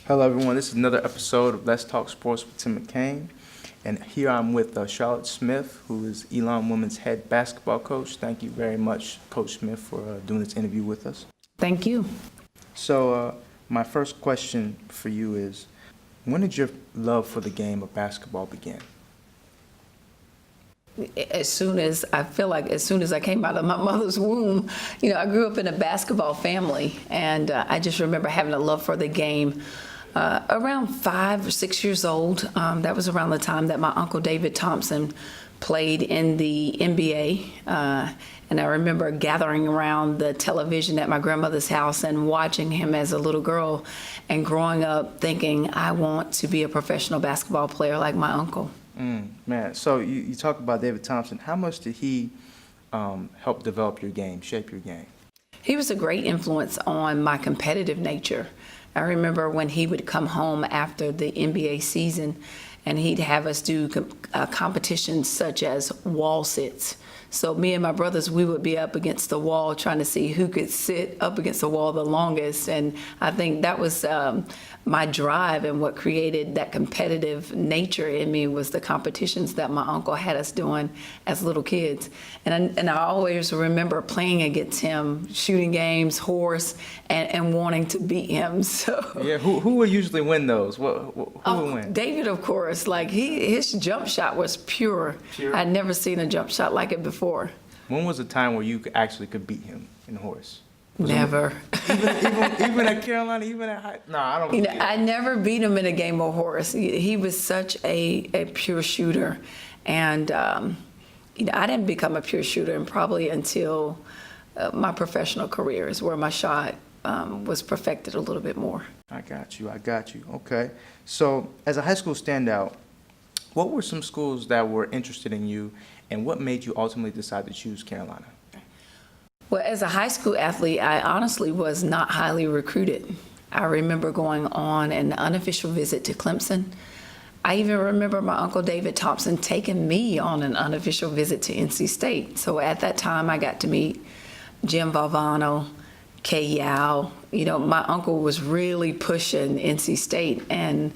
Hello, everyone. This is another episode of Let's Talk Sports with Tim McCain. And here I'm with Charlotte Smith, who is Elon Women's head basketball coach. Thank you very much, Coach Smith, for doing this interview with us. Thank you. So, my first question for you is, when did your love for the game of basketball begin? As soon as I came out of my mother's womb, I grew up in a basketball family, and I just remember having a love for the game. Around 5 or 6 years old, that was around the time that my uncle David Thompson played in the NBA. And I remember gathering around the television at my grandmother's house and watching him as a little girl and growing up thinking, I want to be a professional basketball player like my uncle. Man, so you talk about David Thompson. How much did he help develop your game, shape your game? He was a great influence on my competitive nature. I remember when he would come home after the NBA season and he'd have us do competitions such as wall sits. So me and my brothers, we would be up against the wall trying to see who could sit up against the wall the longest. And I think that was my drive, and what created that competitive nature in me was the competitions that my uncle had us doing as little kids. And I always remember playing against him, shooting games, horse, and wanting to beat him. So yeah, who would usually win those? Who would win? David, of course. Like his jump shot was pure. I'd never seen a jump shot like it before. When was the time where you actually could beat him in horse? Never. Even at Carolina, even at high? No, I don't. I never beat him in a game of horse. He was such a pure shooter, and I didn't become a pure shooter, and probably until my professional career is where my shot was perfected a little bit more. I got you. Okay. So, as a high school standout, what were some schools that were interested in you, and what made you ultimately decide to choose Carolina? Well, as a high school athlete, I honestly was not highly recruited. I remember going on an unofficial visit to Clemson. I even remember my uncle David Thompson taking me on an unofficial visit to NC State. So at that time, I got to meet Jim Valvano, Kay Yao. My uncle was really pushing NC State, and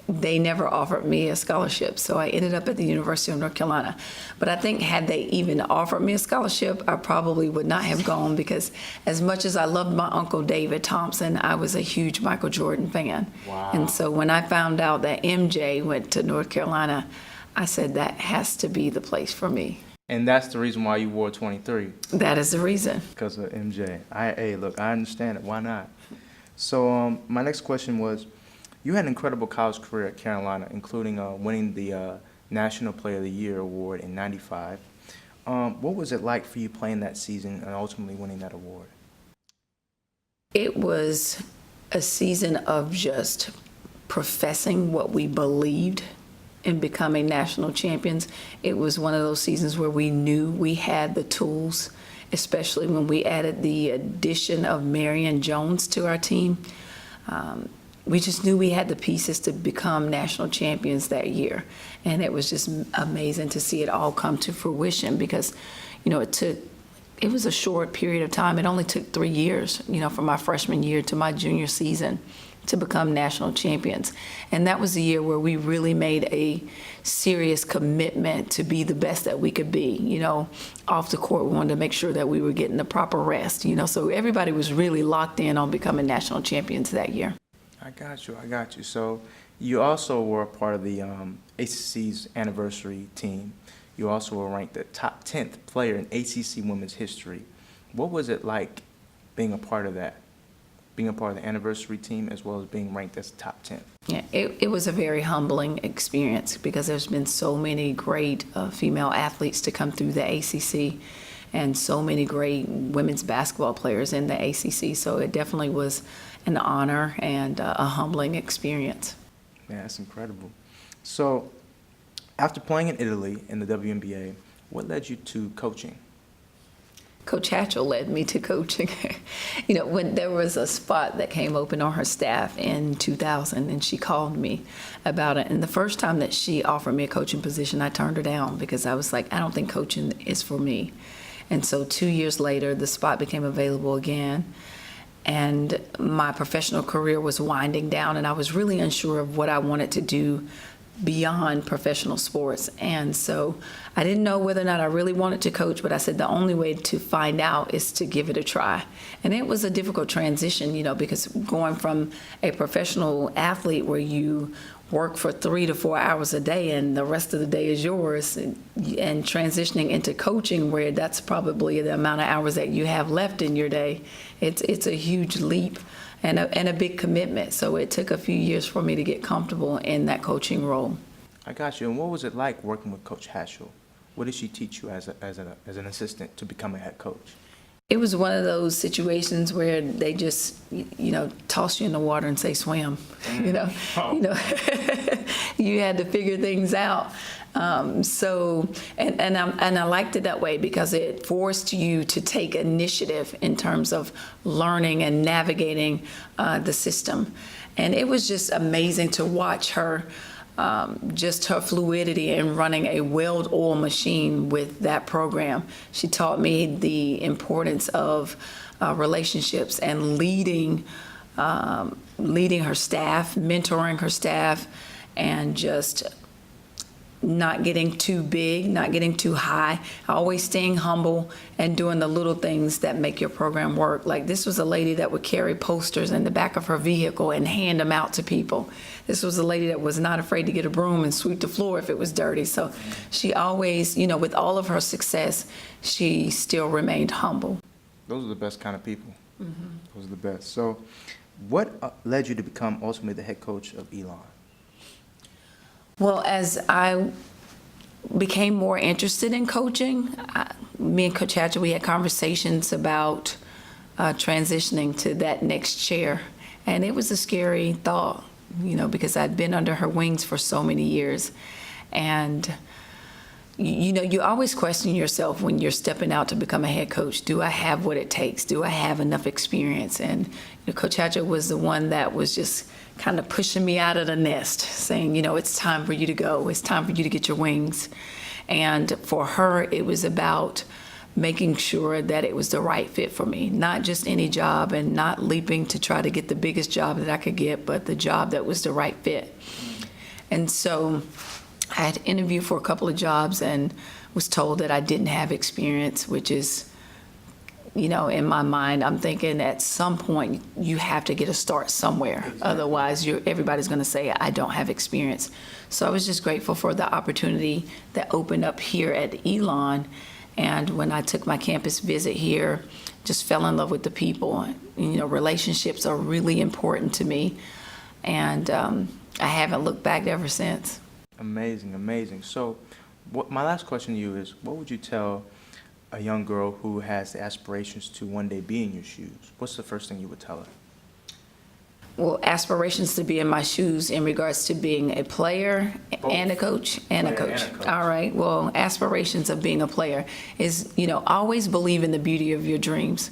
they never offered me a scholarship, so I ended up at the University of North Carolina. But I think had they even offered me a scholarship, I probably would not have gone, because as much as I loved my uncle David Thompson, I was a huge Michael Jordan fan. Wow. And so when I found out that MJ went to North Carolina, I said that has to be the place for me. And that's the reason why you wore 23. That is the reason. Because of MJ. Hey, look, I understand it. Why not? So my next question was, you had an incredible college career at Carolina, including winning the National Player of the Year award in '95. What was it like for you playing that season and ultimately winning that award? It was a season of just professing what we believed in becoming national champions. It was one of those seasons where we knew we had the tools, especially when we added the addition of Marion Jones to our team. We just knew we had the pieces to become national champions that year. And it was just amazing to see it all come to fruition, because, it was a short period of time. It only took 3 years, from my freshman year to my junior season to become national champions. And that was the year where we really made a serious commitment to be the best that we could be. Off the court, we wanted to make sure that we were getting the proper rest, so everybody was really locked in on becoming national champions that year. I got you. So you also were a part of the ACC's anniversary team. You also were ranked the top 10th player in ACC women's history. What was it like being a part of that? Being a part of the anniversary team as well as being ranked as top 10th? Yeah, it was a very humbling experience, because there's been so many great female athletes to come through the ACC, and so many great women's basketball players in the ACC. So it definitely was an honor and a humbling experience. Yeah, that's incredible. So after playing in Italy in the WNBA, what led you to coaching? Coach Hatchell led me to coaching. When there was a spot that came open on her staff in 2000, and she called me about it. And the first time that she offered me a coaching position, I turned her down, because I was like, I don't think coaching is for me. And so 2 years later, the spot became available again. and my professional career was winding down, and I was really unsure of what I wanted to do beyond professional sports. And so I didn't know whether or not I really wanted to coach, but I said the only way to find out is to give it a try. And it was a difficult transition, because going from a professional athlete where you work for 3 to 4 hours a day and the rest of the day is yours, and transitioning into coaching where that's probably the amount of hours that you have left in your day, it's a huge leap and a big commitment. So it took a few years for me to get comfortable in that coaching role. I got you. And what was it like working with Coach Haschel? What did she teach you as an assistant to become a head coach? It was one of those situations where they just, toss you in the water and say swim. You had to figure things out. And I liked it that way because it forced you to take initiative in terms of learning and navigating the system. And it was just amazing to watch her. Just her fluidity in running a well-oiled machine with that program. She taught me the importance of relationships and leading her staff, mentoring her staff, and just not getting too big, not getting too high, always staying humble and doing the little things that make your program work. Like this was a lady that would carry posters in the back of her vehicle and hand them out to people. This was a lady that was not afraid to get a broom and sweep the floor if it was dirty. So she always, with all of her success, she still remained humble. Those are the best kind of people. Mm-hmm. Those are the best. So what led you to become ultimately the head coach of Elon? Well, as I became more interested in coaching, me and Coach Hatcher, we had conversations about transitioning to that next chair. And it was a scary thought, because I'd been under her wings for so many years. And, you always question yourself when you're stepping out to become a head coach. Do I have what it takes? Do I have enough experience? And Coach Hatcher was the one that was just kind of pushing me out of the nest, saying, it's time for you to go. It's time for you to get your wings. And for her, it was about making sure that it was the right fit for me, not just any job and not leaping to try to get the biggest job that I could get, but the job that was the right fit. And so I had interviewed for a couple of jobs and was told that I didn't have experience, which is, in my mind, I'm thinking at some point you have to get a start somewhere. Exactly. Otherwise, everybody's going to say, I don't have experience. So I was just grateful for the opportunity that opened up here at Elon. And when I took my campus visit here, just fell in love with the people. Relationships are really important to me. And I haven't looked back ever since. Amazing, amazing. So my last question to you is, what would you tell a young girl who has the aspirations to one day be in your shoes? What's the first thing you would tell her? Well, aspirations to be in my shoes in regards to being a player and a coach and a coach. All right. Well, aspirations of being a player is, always believe in the beauty of your dreams.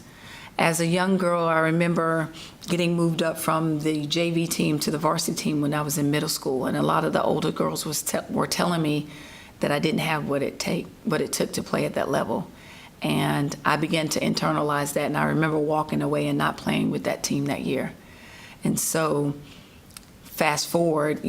As a young girl, I remember getting moved up from the JV team to the varsity team when I was in middle school, and a lot of the older girls were telling me that I didn't have what it took to play at that level. And I began to internalize that, and I remember walking away and not playing with that team that year. And so fast forward,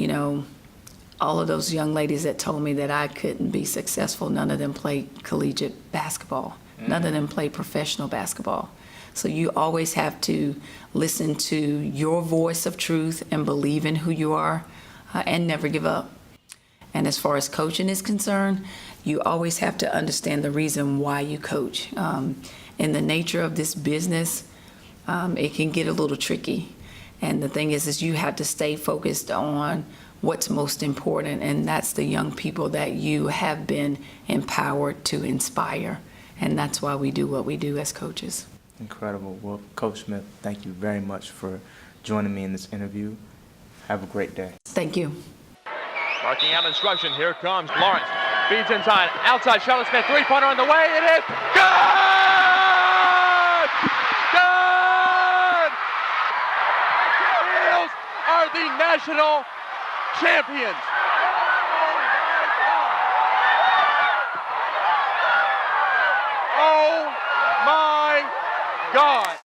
all of those young ladies that told me that I couldn't be successful, none of them played collegiate basketball. None of them played professional basketball. So you always have to listen to your voice of truth and believe in who you are and never give up. And as far as coaching is concerned, you always have to understand the reason why you coach. In the nature of this business, it can get a little tricky. And the thing is you have to stay focused on what's most important, and that's the young people that you have been empowered to inspire. And that's why we do what we do as coaches. Incredible. Well, Coach Smith, thank you very much for joining me in this interview. Have a great day. Thank you. Marking out instruction. Here comes Lawrence. Feeds inside. Outside. Charlotte Smith. Three-pointer on the way. It is good! Good! Heels are the national champions. Oh my God.